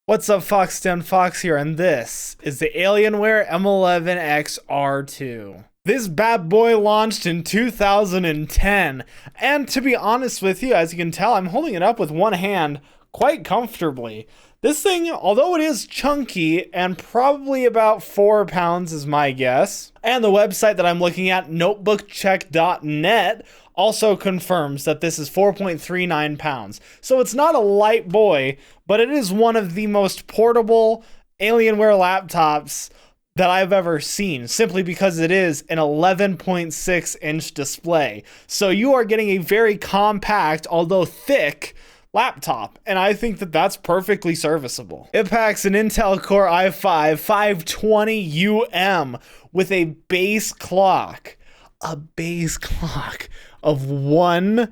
What's up, Fox10 Fox here, and this is the Alienware M11x R2. This bad boy launched in 2010, and to be honest with you, as you can tell, I'm holding it up with one hand quite comfortably. This thing, although it is chunky and probably about 4 pounds is my guess, and the website that I'm looking at, notebookcheck.net, also confirms that this is 4.39 pounds. So it's not a light boy, but it is one of the most portable Alienware laptops that I've ever seen, simply because it is an 11.6 inch display. So you are getting a very compact, although thick, laptop, and I think that that's perfectly serviceable. It packs an Intel Core i5 520UM with a base clock of 1.07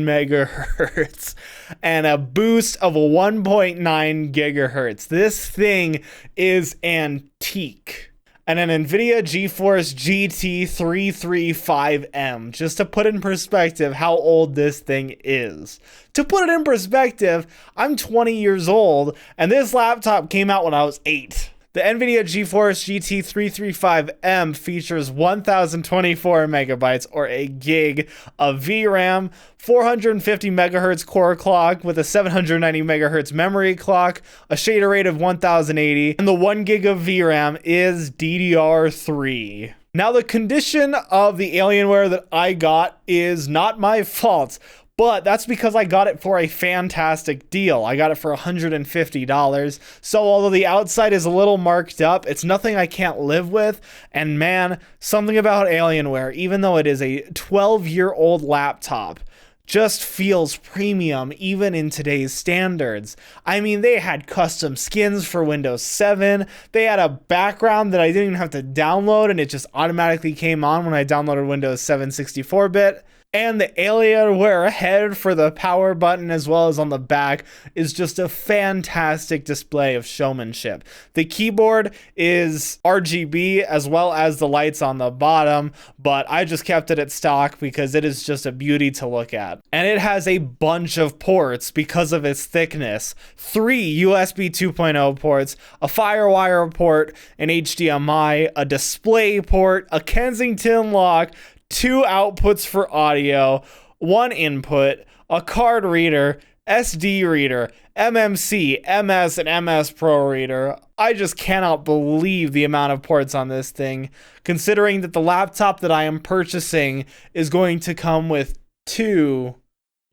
megahertz and a boost of 1.9 gigahertz. This thing is antique. And an NVIDIA GeForce GT 335M, just to put in perspective how old this thing is. To put it in perspective, I'm 20 years old, and this laptop came out when I was 8. The NVIDIA GeForce GT 335M features 1024 megabytes or a gig of VRAM, 450 megahertz core clock with a 790 megahertz memory clock, a shader rate of 1080, and the 1 gig of VRAM is DDR3. Now, the condition of the Alienware that I got is not my fault, but that's because I got it for a fantastic deal. I got it for $150. So although the outside is a little marked up, it's nothing I can't live with. And man, something about Alienware, even though it is a 12-year-old laptop, just feels premium even in today's standards. I mean, they had custom skins for Windows 7. They had a background that I didn't even have to download, and it just automatically came on when I downloaded Windows 7 64-bit. And the Alienware head for the power button, as well as on the back, is just a fantastic display of showmanship. The keyboard is RGB, as well as the lights on the bottom, but I just kept it at stock because it is just a beauty to look at. And it has a bunch of ports because of its thickness. 3 USB 2.0 ports, a FireWire port, an HDMI, a display port, a Kensington lock, 2 outputs for audio, 1 input, a card reader, SD reader, MMC, MS, and MS Pro reader. I just cannot believe the amount of ports on this thing, considering that the laptop that I am purchasing is going to come with 2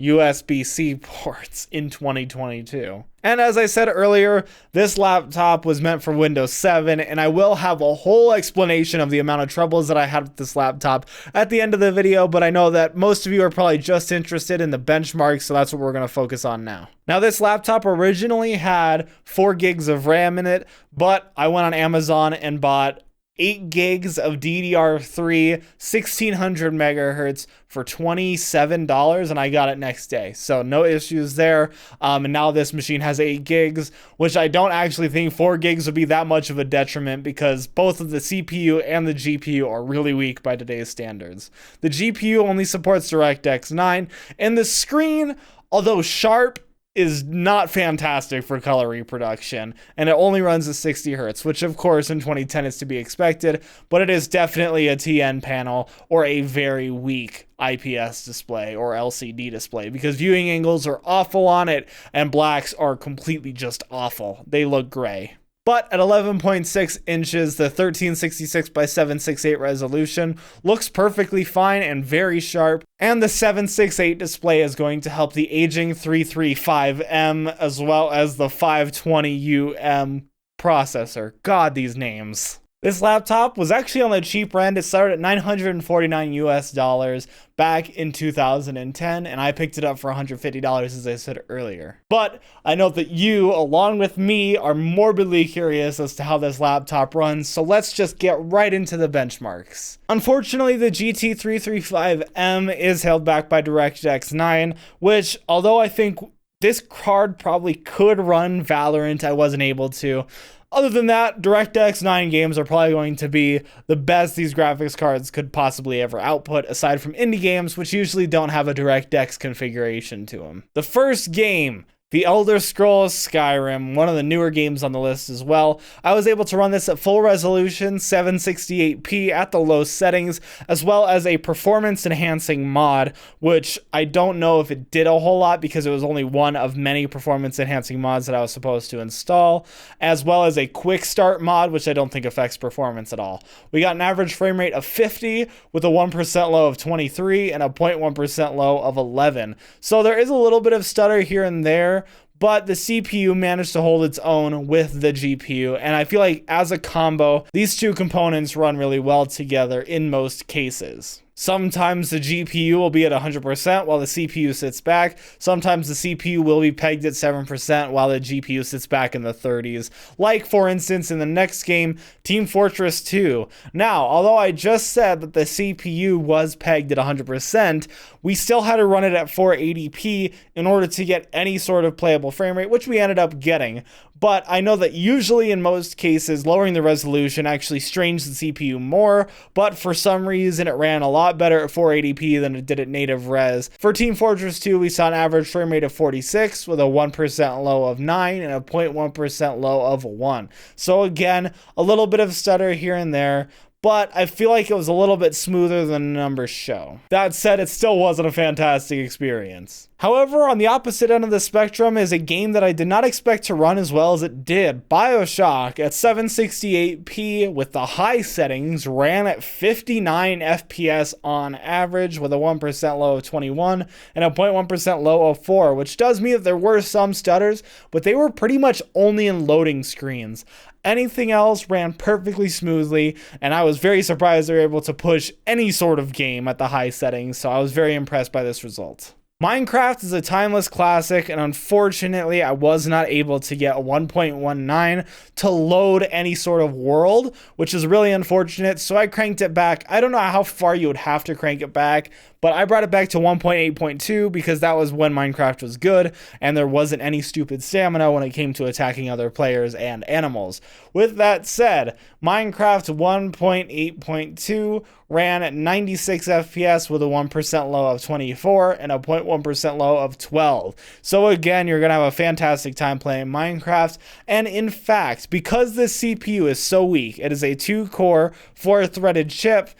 USB-C ports in 2022. And as I said earlier, this laptop was meant for Windows 7, and I will have a whole explanation of the amount of troubles that I had with this laptop at the end of the video, but I know that most of you are probably just interested in the benchmarks, so that's what we're going to focus on now. Now, this laptop originally had 4 gigs of RAM in it, but I went on Amazon and bought 8 gigs of DDR3, 1600 megahertz for $27, and I got it next day. So no issues there. And now this machine has 8 gigs, which I don't actually think 4 gigs would be that much of a detriment because both of the CPU and the GPU are really weak by today's standards. The GPU only supports DirectX 9, and the screen, although sharp, is not fantastic for color reproduction, and it only runs at 60 Hz, which of course in 2010 is to be expected, but it is definitely a TN panel or a very weak IPS display or LCD display because viewing angles are awful on it and blacks are completely just awful. They look gray. But at 11.6 inches, the 1366 by 768 resolution looks perfectly fine and very sharp. And the 768 display is going to help the aging 335M as well as the 520UM processor. God, these names. This laptop was actually on the cheaper end. It started at $949 back in 2010, and I picked it up for $150, as I said earlier. But I know that you, along with me, are morbidly curious as to how this laptop runs, so let's just get right into the benchmarks. Unfortunately, the GT335M is held back by DirectX 9, which, although I think this card probably could run Valorant, I wasn't able to. Other than that, DirectX 9 games are probably going to be the best these graphics cards could possibly ever output, aside from indie games, which usually don't have a DirectX configuration to them. The first game The Elder Scrolls Skyrim, one of the newer games on the list as well. I was able to run this at full resolution, 768p at the low settings, as well as a performance enhancing mod, which I don't know if it did a whole lot because it was only one of many performance enhancing mods that I was supposed to install, as well as a quick start mod, which I don't think affects performance at all. We got an average frame rate of 50 with a 1% low of 23 and a 0.1% low of 11. So there is a little bit of stutter here and there, but the CPU managed to hold its own with the GPU, and I feel like as a combo, these two components run really well together in most cases. Sometimes the GPU will be at 100% while the CPU sits back. Sometimes the CPU will be pegged at 7% while the GPU sits back in the 30s. Like, for instance, in the next game, Team Fortress 2. Now, although I just said that the CPU was pegged at 100%, we still had to run it at 480p in order to get any sort of playable frame rate, which we ended up getting. But I know that usually in most cases, lowering the resolution actually strains the CPU more, but for some reason it ran a lot better at 480p than it did at native res. For Team Fortress 2, we saw an average frame rate of 46 with a 1% low of 9 and a 0.1% low of 1. So again, a little bit of stutter here and there, but I feel like it was a little bit smoother than the numbers show. That said, it still wasn't a fantastic experience. However, on the opposite end of the spectrum is a game that I did not expect to run as well as it did. BioShock at 768p with the high settings ran at 59 FPS on average with a 1% low of 21 and a 0.1% low of 4, which does mean that there were some stutters, but they were pretty much only in loading screens. Anything else ran perfectly smoothly, and I was very surprised they were able to push any sort of game at the high settings, so I was very impressed by this result. Minecraft is a timeless classic, and unfortunately I was not able to get a 1.19 to load any sort of world, which is really unfortunate, so I cranked it back. I don't know how far you would have to crank it back, but I brought it back to 1.8.2 because that was when Minecraft was good and there wasn't any stupid stamina when it came to attacking other players and animals. With that said, Minecraft 1.8.2 ran at 96 FPS with a 1% low of 24 and a 0.1% low of 12. So again, you're going to have a fantastic time playing Minecraft. And in fact, because this CPU is so weak, it is a 2-core, 4-threaded chip,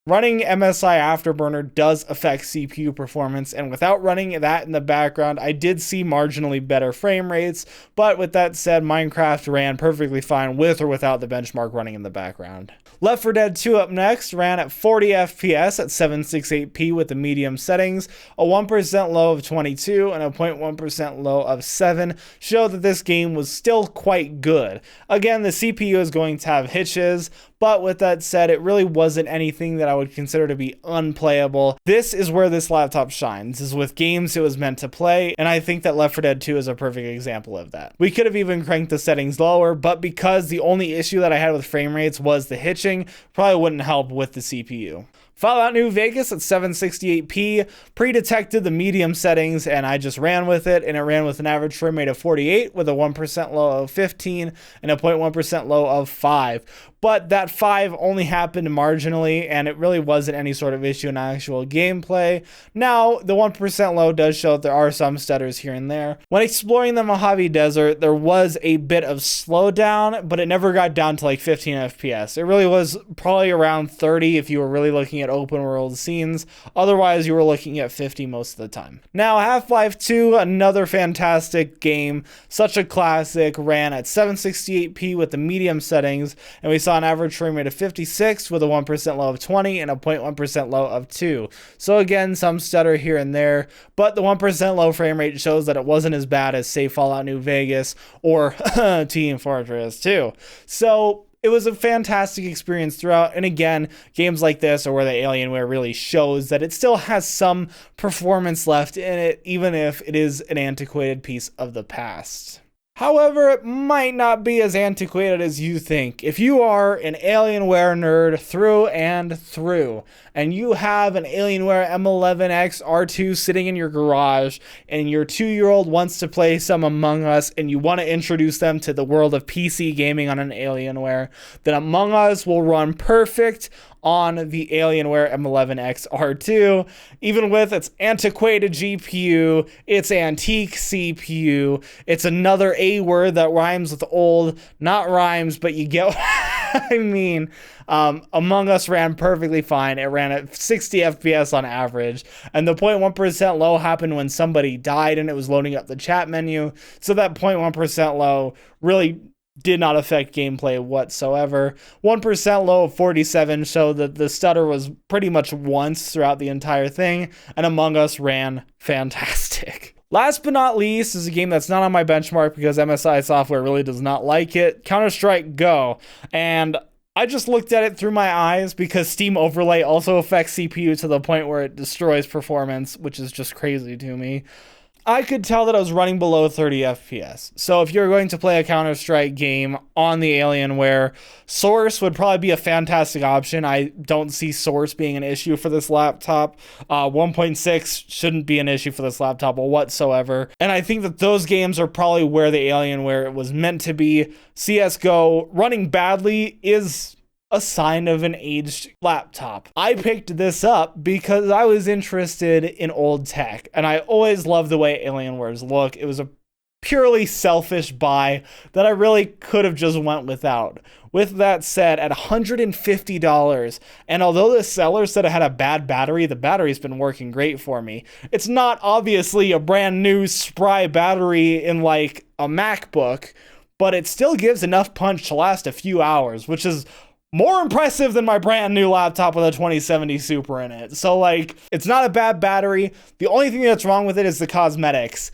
running MSI Afterburner does affect CPU performance, and without running that in the background, I did see marginally better frame rates, but with that said, Minecraft ran perfectly fine with or without the benchmark running in the background. Left 4 Dead 2 up next ran at 40 FPS at 768p with the medium settings, a 1% low of 22 and a 0.1% low of 7 show that this game was still quite good. Again, the CPU is going to have hitches, but with that said, it really wasn't anything that I would consider to be unplayable. This is where this laptop shines, is with games it was meant to play, and I think that Left 4 Dead 2 is a perfect example of that. We could have even cranked the settings lower, but because the only issue that I had with frame rates was the hitching, probably wouldn't help with the CPU. Fallout New Vegas at 768p pre-detected the medium settings, and I just ran with it, and it ran with an average frame rate of 48 with a 1% low of 15 and a 0.1% low of 5. But that 5 only happened marginally, and it really wasn't any sort of issue in actual gameplay. Now, the 1% low does show that there are some stutters here and there. When exploring the Mojave Desert, there was a bit of slowdown, but it never got down to like 15 FPS. It really was probably around 30 if you were really looking at open world scenes. Otherwise, you were looking at 50 most of the time. Now, Half-Life 2, another fantastic game, such a classic, ran at 768p with the medium settings, and we saw an average frame rate of 56 with a 1% low of 20 and a 0.1% low of 2. So again, some stutter here and there, but the 1% low frame rate shows that it wasn't as bad as, say, Fallout New Vegas or Team Fortress 2. So it was a fantastic experience throughout, and again, games like this are where the Alienware really shows that it still has some performance left in it, even if it is an antiquated piece of the past. However, it might not be as antiquated as you think. If you are an Alienware nerd through and through, and you have an Alienware M11x R2 sitting in your garage, and your 2-year-old wants to play some Among Us, and you want to introduce them to the world of PC gaming on an Alienware, then Among Us will run perfect on the Alienware M11x R2. Even with its antiquated GPU, its antique CPU, it's another A word that rhymes with old, not rhymes, but you get what I mean. Among Us ran perfectly fine. It ran at 60 FPS on average, and the 0.1% low happened when somebody died and it was loading up the chat menu. So that 0.1% low really did not affect gameplay whatsoever. 1% low of 47 showed that the stutter was pretty much once throughout the entire thing, and Among Us ran fantastic. Last but not least is a game that's not on my benchmark because MSI software really does not like it, Counter-Strike Go. And I just looked at it through my eyes because Steam Overlay also affects CPU to the point where it destroys performance, which is just crazy to me. I could tell that I was running below 30 FPS. So if you're going to play a Counter-Strike game on the Alienware, Source would probably be a fantastic option. I don't see Source being an issue for this laptop. 1.6 shouldn't be an issue for this laptop whatsoever. And I think that those games are probably where the Alienware was meant to be. CSGO running badly is a sign of an aged laptop. I picked this up because I was interested in old tech, and I always loved the way Alienwares look. It was a purely selfish buy that I really could have just went without. With that said, at $150, and although the seller said it had a bad battery, the battery's been working great for me. It's not obviously a brand new spry battery in like a MacBook, but it still gives enough punch to last a few hours, which is more impressive than my brand new laptop with a 2070 Super in it. So like, it's not a bad battery. The only thing that's wrong with it is the cosmetics,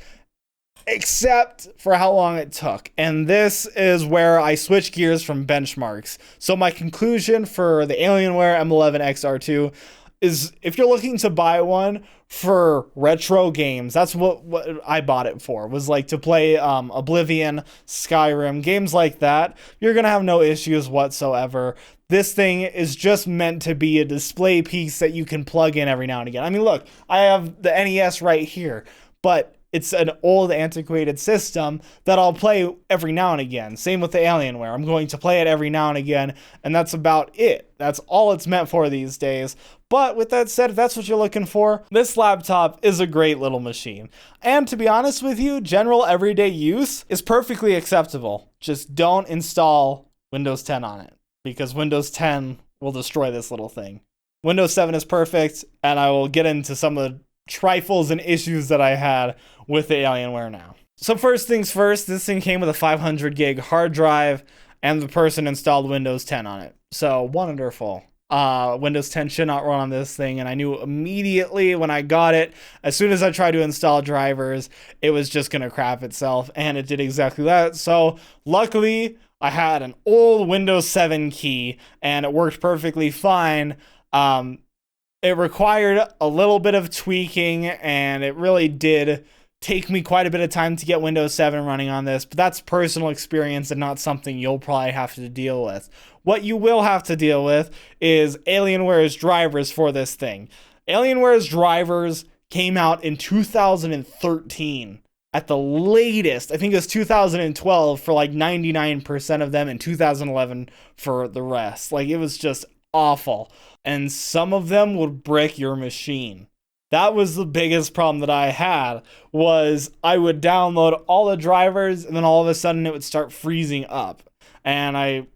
except for how long it took. And this is where I switch gears from benchmarks. So my conclusion for the Alienware M11x R2 is if you're looking to buy one for retro games, that's what I bought it for, was like to play Oblivion, Skyrim, games like that. You're gonna have no issues whatsoever. This thing is just meant to be a display piece that you can plug in every now and again. I mean, look, I have the NES right here, but it's an old antiquated system that I'll play every now and again. Same with the Alienware. I'm going to play it every now and again, and that's about it. That's all it's meant for these days. But with that said, if that's what you're looking for, this laptop is a great little machine. And to be honest with you, general everyday use is perfectly acceptable. Just don't install Windows 10 on it, because Windows 10 will destroy this little thing. Windows 7 is perfect, and I will get into some of the trifles and issues that I had with the Alienware now. So first things first, this thing came with a 500 gig hard drive, and the person installed Windows 10 on it. So wonderful. Windows 10 should not run on this thing, and I knew immediately when I got it, as soon as I tried to install drivers, it was just gonna crap itself, and it did exactly that. So luckily, I had an old Windows 7 key, and it worked perfectly fine. It required a little bit of tweaking, and it really did take me quite a bit of time to get Windows 7 running on this, but that's personal experience and not something you'll probably have to deal with. What you will have to deal with is Alienware's drivers for this thing. Alienware's drivers came out in 2013. At the latest, I think it was 2012 for like 99% of them, and 2011 for the rest. Like, it was just awful. And some of them would brick your machine. That was the biggest problem that I had, was I would download all the drivers and then all of a sudden it would start freezing up. And I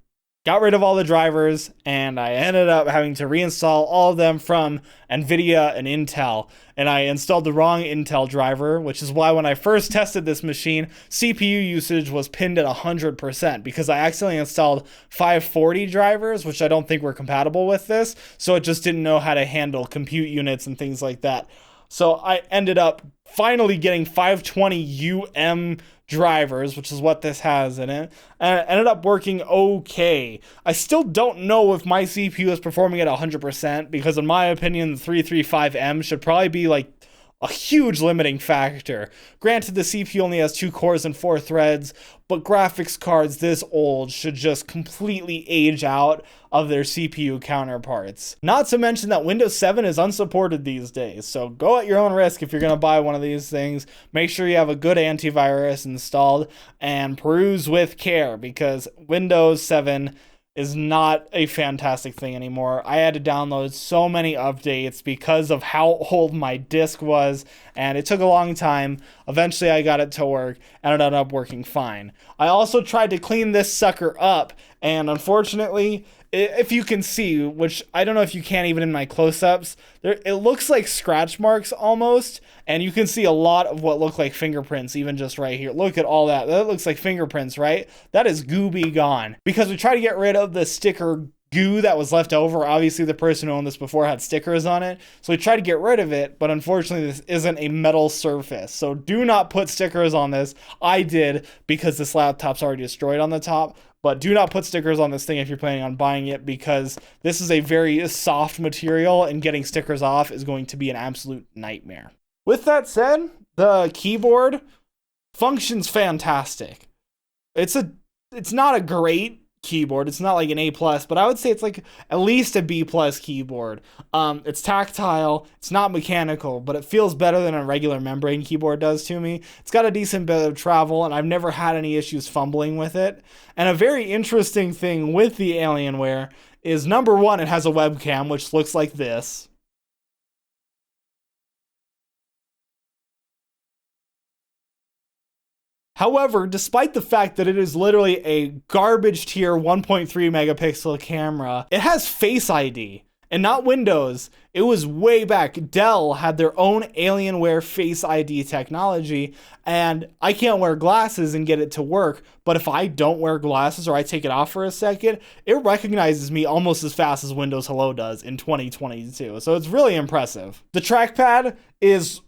got rid of all the drivers, and I ended up having to reinstall all of them from NVIDIA and Intel. And I installed the wrong Intel driver, which is why when I first tested this machine, CPU usage was pinned at 100%, because I accidentally installed 540 drivers, which I don't think were compatible with this. So it just didn't know how to handle compute units and things like that. So I ended up finally getting 520 UM drivers, which is what this has in it, and it ended up working okay. I still don't know if my CPU is performing at 100%, because in my opinion, the 335M should probably be like a huge limiting factor. Granted, the CPU only has 2 cores and 4 threads, but graphics cards this old should just completely age out of their CPU counterparts. Not to mention that Windows 7 is unsupported these days, so go at your own risk if you're going to buy one of these things. Make sure you have a good antivirus installed and peruse with care, because Windows 7 is not a fantastic thing anymore. I had to download so many updates because of how old my disc was, and it took a long time. Eventually I got it to work, and it ended up working fine. I also tried to clean this sucker up, and unfortunately, if you can see, which I don't know if you can even in my close-ups, it looks like scratch marks almost, and you can see a lot of what look like fingerprints even just right here. Look at all that. That looks like fingerprints, right? That is gooby gone. Because we try to get rid of the sticker goo that was left over. Obviously, the person who owned this before had stickers on it, so we tried to get rid of it, but unfortunately, this isn't a metal surface. So do not put stickers on this. I did because this laptop's already destroyed on the top. But do not put stickers on this thing if you're planning on buying it, because this is a very soft material and getting stickers off is going to be an absolute nightmare. With that said, the keyboard functions fantastic. It's not a great keyboard. It's not like an A+, but I would say it's like at least a B+ keyboard. It's tactile, it's not mechanical, but it feels better than a regular membrane keyboard does to me. It's got a decent bit of travel, and I've never had any issues fumbling with it. And a very interesting thing with the Alienware is, number one, it has a webcam, which looks like this. However, despite the fact that it is literally a garbage tier 1.3 megapixel camera, it has Face ID and not Windows. It was way back. Dell had their own Alienware Face ID technology, and I can't wear glasses and get it to work, but if I don't wear glasses or I take it off for a second, it recognizes me almost as fast as Windows Hello does in 2022. So it's really impressive. The trackpad is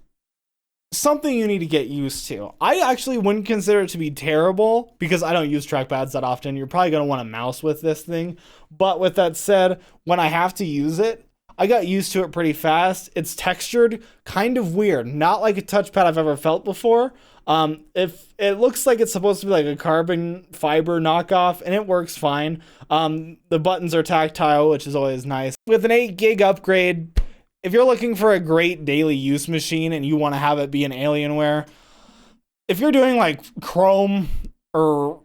something you need to get used to. I actually wouldn't consider it to be terrible because I don't use trackpads that often. You're probably going to want a mouse with this thing. But with that said, when I have to use it, I got used to it pretty fast. It's textured, kind of weird. Not like a touchpad I've ever felt before. If it looks like it's supposed to be like a carbon fiber knockoff, and it works fine. The buttons are tactile, which is always nice. With an 8 gig upgrade, if you're looking for a great daily use machine and you want to have it be an Alienware, if you're doing like Chrome or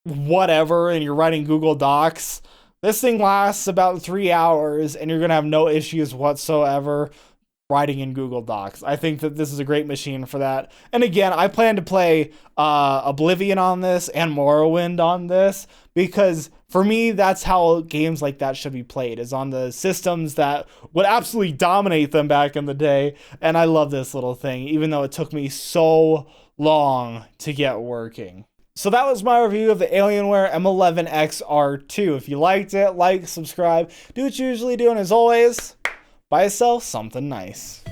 whatever and you're writing Google Docs, this thing lasts about 3 hours and you're going to have no issues whatsoever writing in Google Docs. I think that this is a great machine for that. And again, I plan to play Oblivion on this and Morrowind on this, because for me, that's how games like that should be played, is on the systems that would absolutely dominate them back in the day. And I love this little thing, even though it took me so long to get working. So that was my review of the Alienware M11x R2. If you liked it, like, subscribe, do what you usually do, and as always, buy yourself something nice.